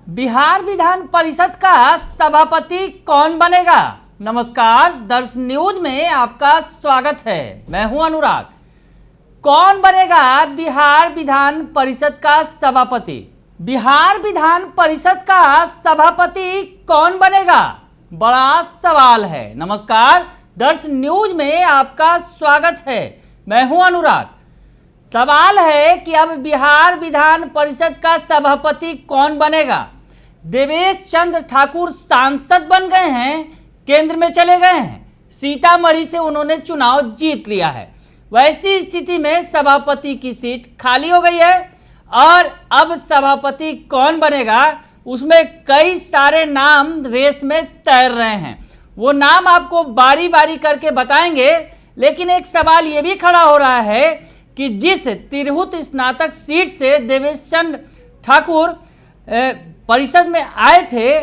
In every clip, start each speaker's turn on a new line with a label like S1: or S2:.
S1: बिहार विधान परिषद का सभापति कौन बनेगा? नमस्कार, दर्श न्यूज में आपका स्वागत है। मैं हूं अनुराग। कौन बनेगा बिहार विधान परिषद का सभापति? बिहार विधान परिषद का सभापति कौन बनेगा, बड़ा सवाल है। नमस्कार, दर्श न्यूज में आपका स्वागत है। मैं हूं अनुराग। सवाल है कि अब बिहार विधान परिषद का सभापति कौन बनेगा। देवेश चंद्र ठाकुर सांसद बन गए हैं, केंद्र में चले गए हैं, सीतामढ़ी से उन्होंने चुनाव जीत लिया है। वैसी स्थिति में सभापति की सीट खाली हो गई है और अब सभापति कौन बनेगा, उसमें कई सारे नाम रेस में तैर रहे हैं। वो नाम आपको बारी बारी करके बताएंगे, लेकिन एक सवाल ये भी खड़ा हो रहा है कि जिस तिरहुत स्नातक सीट से देवेश चंद्र ठाकुर परिषद में आए थे,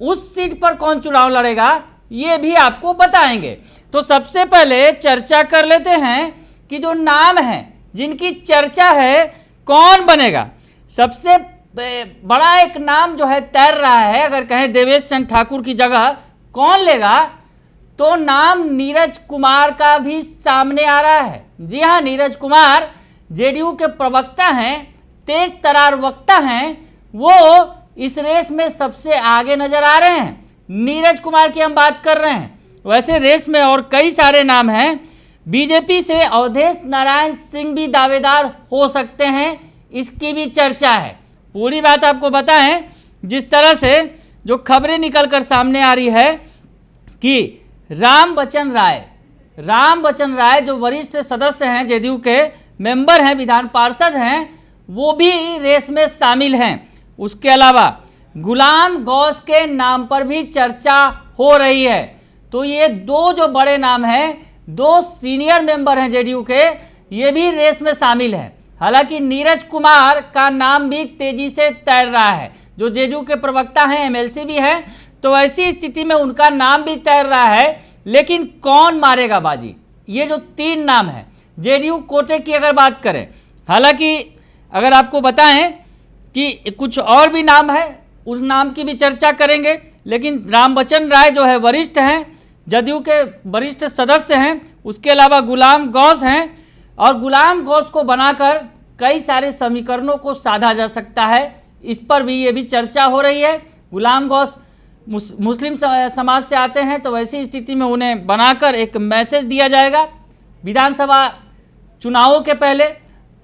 S1: उस सीट पर कौन चुनाव लड़ेगा, ये भी आपको बताएंगे। तो सबसे पहले चर्चा कर लेते हैं कि जो नाम हैं जिनकी चर्चा है, कौन बनेगा। सबसे बड़ा एक नाम जो है तैर रहा है, अगर कहें देवेश चंद्र ठाकुर की जगह कौन लेगा, तो नाम नीरज कुमार का भी सामने आ रहा है। जी हाँ, नीरज कुमार जेडीयू के प्रवक्ता हैं, तेज तरार वक्ता हैं, वो इस रेस में सबसे आगे नजर आ रहे हैं। नीरज कुमार की हम बात कर रहे हैं। वैसे रेस में और कई सारे नाम हैं। बीजेपी से अवधेश नारायण सिंह भी दावेदार हो सकते हैं, इसकी भी चर्चा है। पूरी बात आपको बताएं, जिस तरह से जो खबरें निकल कर सामने आ रही है कि राम बच्चन राय जो वरिष्ठ सदस्य हैं, जेडीयू के मेंबर हैं, विधान पार्षद हैं, वो भी रेस में शामिल हैं। उसके अलावा गुलाम गौस के नाम पर भी चर्चा हो रही है। तो ये दो जो बड़े नाम हैं, दो सीनियर मेंबर हैं जेडीयू के, ये भी रेस में शामिल हैं। हालांकि नीरज कुमार का नाम भी तेजी से तैर रहा है, जो जेडीयू के प्रवक्ता हैं, एमएलसी भी हैं, तो ऐसी स्थिति में उनका नाम भी तैर रहा है। लेकिन कौन मारेगा बाजी, ये जो तीन नाम हैं जेडीयू कोटे की अगर बात करें, हालांकि अगर आपको बताएं कि कुछ और भी नाम है, उस नाम की भी चर्चा करेंगे। लेकिन राम बच्चन राय जो है वरिष्ठ हैं, जदयू के वरिष्ठ सदस्य हैं। उसके अलावा गुलाम गौस हैं, और गुलाम गौस को बनाकर कई सारे समीकरणों को साधा जा सकता है, इस पर भी ये भी चर्चा हो रही है। गुलाम गौस मुस्लिम समाज से आते हैं, तो वैसी स्थिति में उन्हें बनाकर एक मैसेज दिया जाएगा विधानसभा चुनावों के पहले।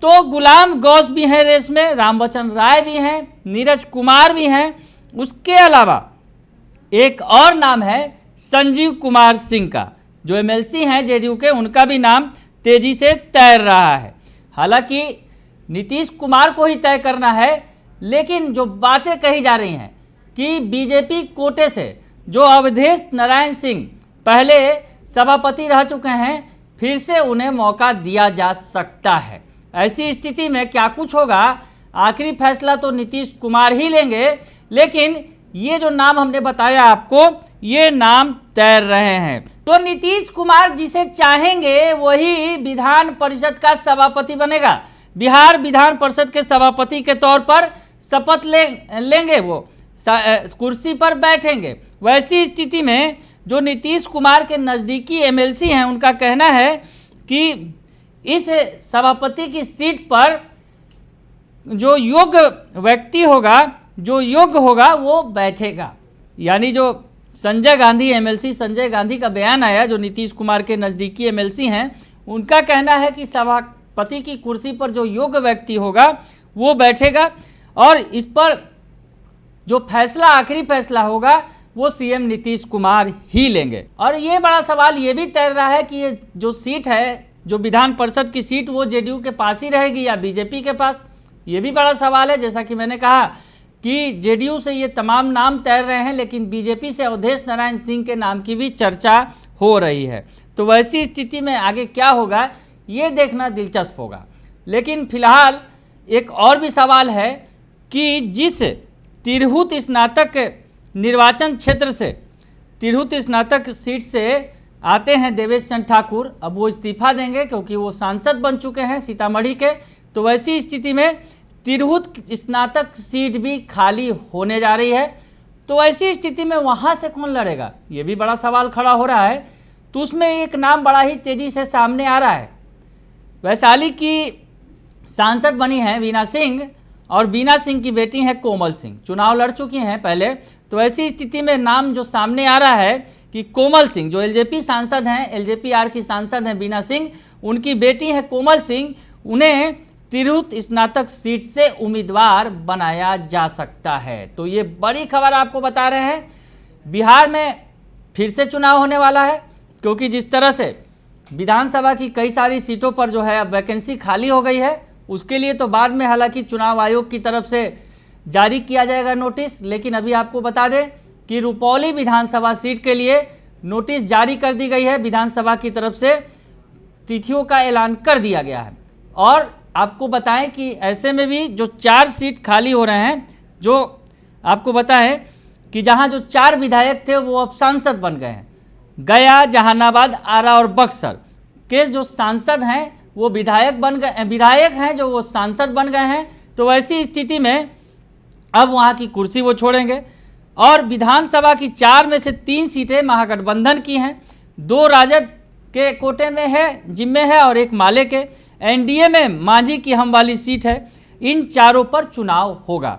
S1: तो गुलाम गौस भी हैं रेस में, राम बच्चन राय भी हैं, नीरज कुमार भी हैं। उसके अलावा एक और नाम है संजीव कुमार सिंह का, जो एमएलसी हैं जेडीयू के, उनका भी नाम तेजी से तैर रहा है। हालांकि नीतीश कुमार को ही तय करना है, लेकिन जो बातें कही जा रही हैं कि बीजेपी कोटे से जो अवधेश नारायण सिंह पहले सभापति रह चुके हैं, फिर से उन्हें मौका दिया जा सकता है। ऐसी स्थिति में क्या कुछ होगा, आखिरी फैसला तो नीतीश कुमार ही लेंगे। लेकिन ये जो नाम हमने बताया आपको, ये नाम तैर रहे हैं। तो नीतीश कुमार जिसे चाहेंगे वही विधान परिषद का सभापति बनेगा। बिहार विधान परिषद के सभापति के तौर पर शपथ लेंगे, वो कुर्सी पर बैठेंगे। वैसी स्थिति में जो नीतीश कुमार के नज़दीकी एमएलसी हैं, उनका कहना है कि इस सभापति की सीट पर जो योग्य व्यक्ति होगा, जो योग्य होगा, वो बैठेगा। यानी जो संजय गांधी एमएलसी, संजय गांधी का बयान आया, जो नीतीश कुमार के नज़दीकी एमएलसी हैं, उनका कहना है कि सभापति की कुर्सी पर जो योग्य व्यक्ति होगा वो बैठेगा, और इस पर जो फैसला, आखिरी फैसला होगा, वो सीएम नीतीश कुमार ही लेंगे। और ये बड़ा सवाल ये भी तैर रहा है कि ये जो सीट है, जो विधान परिषद की सीट, वो जेडीयू के पास ही रहेगी या बीजेपी के पास, ये भी बड़ा सवाल है। जैसा कि मैंने कहा कि जेडीयू से ये तमाम नाम तैर रहे हैं, लेकिन बीजेपी से अवधेश नारायण सिंह के नाम की भी चर्चा हो रही है। तो वैसी स्थिति में आगे क्या होगा, ये देखना दिलचस्प होगा। लेकिन फिलहाल एक और भी सवाल है कि जिस तिरहुत स्नातक निर्वाचन क्षेत्र से, तिरहुत स्नातक सीट से आते हैं देवेश चंद्र ठाकुर, अब वो इस्तीफा देंगे क्योंकि वो सांसद बन चुके हैं सीतामढ़ी के। तो वैसी स्थिति में तिरहुत स्नातक सीट भी खाली होने जा रही है। तो ऐसी स्थिति में वहाँ से कौन लड़ेगा, ये भी बड़ा सवाल खड़ा हो रहा है। तो उसमें एक नाम बड़ा ही तेज़ी से सामने आ रहा है। वैशाली की सांसद बनी हैं बीना सिंह, और बीना सिंह की बेटी हैं कोमल सिंह, चुनाव लड़ चुकी हैं पहले। तो ऐसी स्थिति में नाम जो सामने आ रहा है कि कोमल सिंह, जो एलजेपी सांसद हैं, एलजेपी आर की सांसद हैं बीना सिंह, उनकी बेटी है कोमल सिंह, उन्हें तिरहुत स्नातक सीट से उम्मीदवार बनाया जा सकता है। तो ये बड़ी खबर आपको बता रहे हैं। बिहार में फिर से चुनाव होने वाला है, क्योंकि जिस तरह से विधानसभा की कई सारी सीटों पर जो है अब वैकेंसी खाली हो गई है, उसके लिए तो बाद में हालांकि चुनाव आयोग की तरफ से जारी किया जाएगा नोटिस। लेकिन अभी आपको बता दें कि रुपौली विधानसभा सीट के लिए नोटिस जारी कर दी गई है। विधानसभा की तरफ से तिथियों का ऐलान कर दिया गया है। और आपको बताएं कि ऐसे में भी जो 4 सीट खाली हो रहे हैं, जो आपको बताएं कि जहां जो 4 विधायक थे वो अब सांसद बन गए हैं। गया, जहानाबाद, आरा और बक्सर के जो सांसद हैं वो विधायक बन गए, विधायक हैं जो वो सांसद बन गए हैं। तो ऐसी स्थिति में अब वहाँ की कुर्सी वो छोड़ेंगे। और विधानसभा की 4 में से 3 सीटें महागठबंधन की हैं, 2 राजद के कोटे में है, जिम्मे है, और 1 माले के। एनडीए में मांझी की हम वाली सीट है। इन चारों पर चुनाव होगा।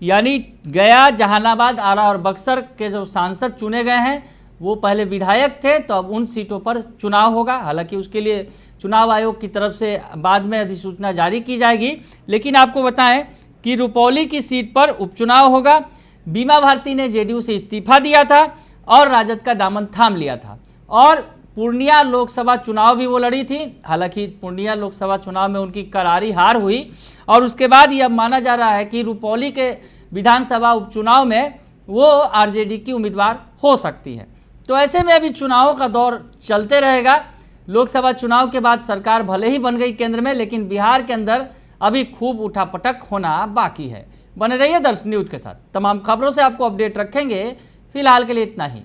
S1: यानी गया, जहानाबाद, आरा और बक्सर के जो सांसद चुने गए हैं वो पहले विधायक थे, तो अब उन सीटों पर चुनाव होगा। हालांकि उसके लिए चुनाव आयोग की तरफ से बाद में अधिसूचना जारी की जाएगी। लेकिन आपको बताएं कि रुपौली की सीट पर उपचुनाव होगा। बीमा भारती ने जेडीयू से इस्तीफा दिया था और राजद का दामन थाम लिया था। और पूर्णिया लोकसभा चुनाव भी वो लड़ी थी। हालांकि पूर्णिया लोकसभा चुनाव में उनकी करारी हार हुई, और उसके बाद ये अब माना जा रहा है कि रुपौली के विधानसभा उपचुनाव में वो आरजेडी की उम्मीदवार हो सकती है। तो ऐसे में अभी चुनावों का दौर चलते रहेगा। लोकसभा चुनाव के बाद सरकार भले ही बन गई केंद्र में, लेकिन बिहार के अंदर अभी खूब उठापटक होना बाकी है। बने रहिए दर्श न्यूज के साथ, तमाम खबरों से आपको अपडेट रखेंगे। फिलहाल के लिए इतना ही,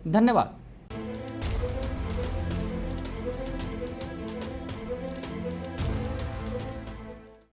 S1: धन्यवाद।